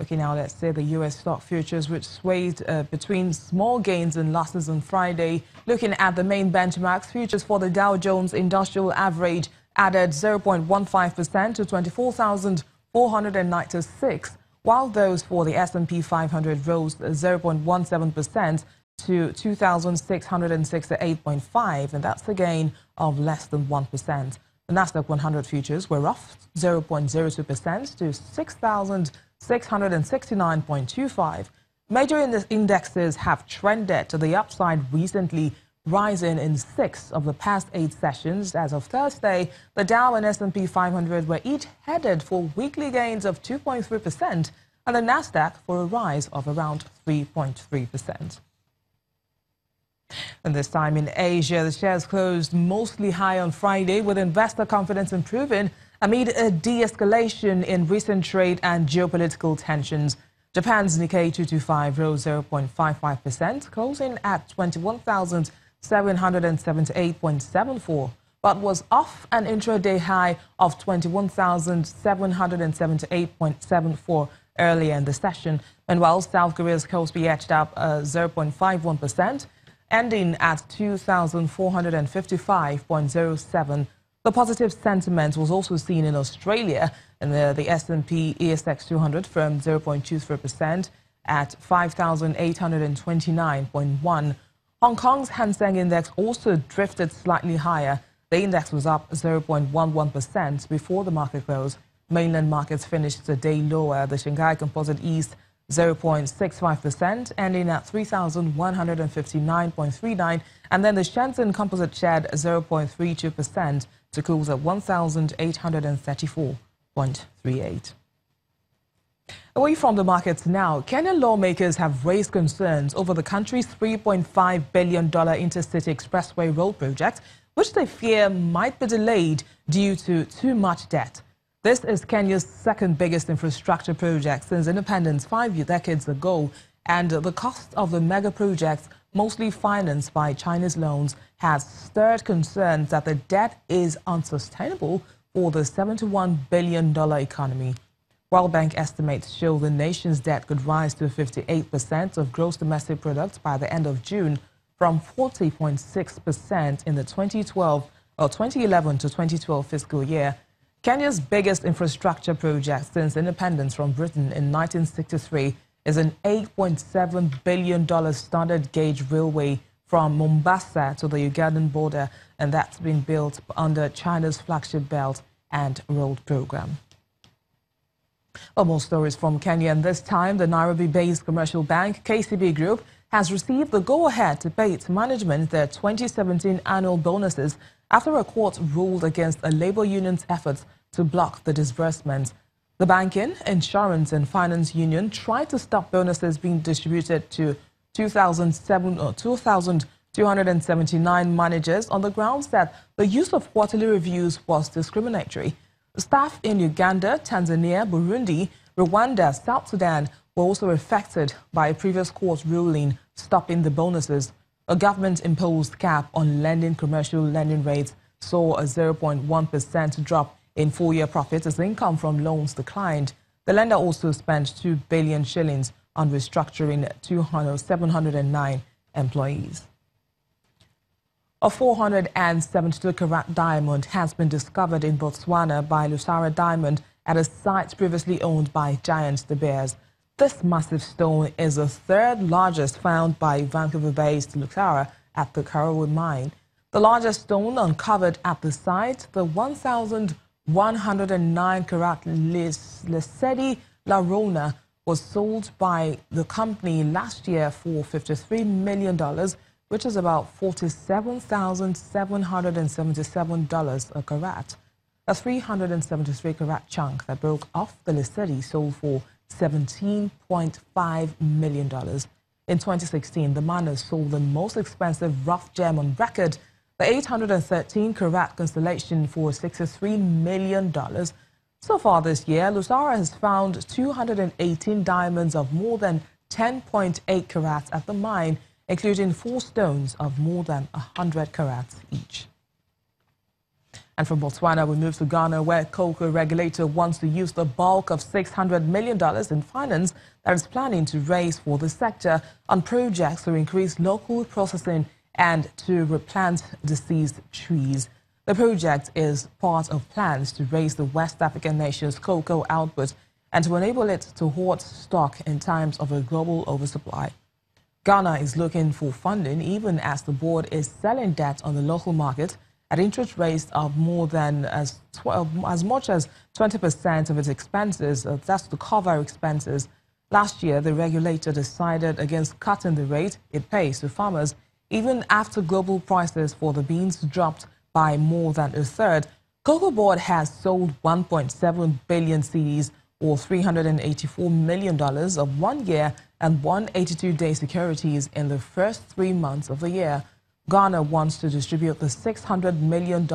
Looking now, let's say the U.S. stock futures, which swayed between small gains and losses on Friday. Looking at the main benchmarks, futures for the Dow Jones Industrial Average added 0.15% to 24,496, while those for the S&P 500 rose 0.17% to 2,668.5, and that's a gain of less than 1%. The Nasdaq 100 futures were off 0.02% to 6,669.25. Major indexes have trended to the upside recently, rising in 6 of the past 8 sessions. As of Thursday, the Dow and S&P 500 were each headed for weekly gains of 2.3%, and the Nasdaq for a rise of around 3.3%. And this time in Asia, the shares closed mostly high on Friday, with investor confidence improving amid a de-escalation in recent trade and geopolitical tensions. Japan's Nikkei 225 rose 0.55%, closing at 21,778.74, but was off an intraday high of 21,778.74 earlier in the session. Meanwhile, South Korea's Kospi edged up 0.51%. ending at 2,455.07. The positive sentiment was also seen in Australia, and the S&P ASX 200 firmed 0.23% at 5,829.1. Hong Kong's Hang Seng Index also drifted slightly higher. The index was up 0.11% before the market close. Mainland markets finished the day lower. The Shanghai Composite eased 0.65%, ending at 3,159.39, and then the Shenzhen Composite shed 0.32% to close at 1,834.38. Away from the markets now, Kenyan lawmakers have raised concerns over the country's $3.5 billion intercity expressway road project, which they fear might be delayed due to too much debt. This is Kenya's second biggest infrastructure project since independence 5 decades ago, and the cost of the mega projects, mostly financed by Chinese loans, has stirred concerns that the debt is unsustainable for the $71 billion economy. World Bank estimates show the nation's debt could rise to 58% of gross domestic product by the end of June, from 40.6% in the 2011 to 2012 fiscal year. Kenya's biggest infrastructure project since independence from Britain in 1963 is an $8.7 billion standard gauge railway from Mombasa to the Ugandan border, and that's been built under China's flagship Belt and Road program. Well, more stories from Kenya, and this time the Nairobi-based commercial bank KCB Group has received the go-ahead to pay its management their 2017 annual bonuses after a court ruled against a labor union's efforts to block the disbursements. The Banking, Insurance and Finance Union tried to stop bonuses being distributed to 2,279 managers on the grounds that the use of quarterly reviews was discriminatory. Staff in Uganda, Tanzania, Burundi, Rwanda, South Sudan were also affected by a previous court ruling stopping the bonuses. A government-imposed cap on commercial lending rates saw a 0.1% drop in full-year profits as income from loans declined. The lender also spent 2 billion shillings on restructuring 709 employees. A 472-carat diamond has been discovered in Botswana by Lusara Diamond at a site previously owned by Giant De Beers. This massive stone is the third largest found by Vancouver-based Lusara at the Karoo mine. The largest stone uncovered at the site, the 1,109-carat Lesedi La Rona, was sold by the company last year for $53 million, which is about $47,777 a carat. A 373-carat chunk that broke off the Lesedi sold for $17.5 million. In 2016, the miners sold the most expensive rough gem on record, the 813-carat Constellation, for $63 million. So far this year, Lusara has found 218 diamonds of more than 10.8 carats at the mine, including 4 stones of more than 100 carats each. And from Botswana, we move to Ghana, where cocoa regulator wants to use the bulk of $600 million in finance that it's planning to raise for the sector on projects to increase local processing and to replant deceased trees. The project is part of plans to raise the West African nation's cocoa output and to enable it to hoard stock in times of a global oversupply. Ghana is looking for funding even as the board is selling debt on the local market at interest rates of more than as much as 20% of its expenses. That's to cover expenses. Last year, the regulator decided against cutting the rate it pays to farmers, even after global prices for the beans dropped by more than a third. Cocoa Board has sold 1.7 billion cedis or $384 million of 1 year and 182-day securities in the first 3 months of the year. Ghana wants to distribute the $600 million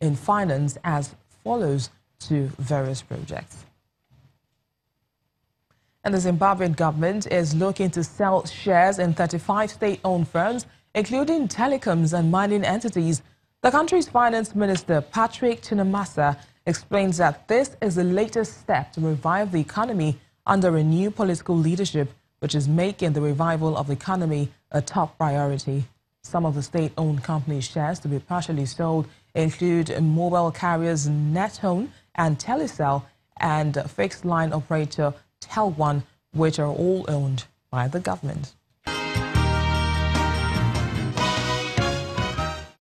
in finance as follows to various projects. And the Zimbabwean government is looking to sell shares in 35 state-owned firms, including telecoms and mining entities. The country's finance minister, Patrick Chinamasa, explains that this is the latest step to revive the economy under a new political leadership, which is making the revival of the economy a top priority. Some of the state-owned company shares to be partially sold include mobile carriers NetHome and Telecel and fixed-line operator Tel1, which are all owned by the government.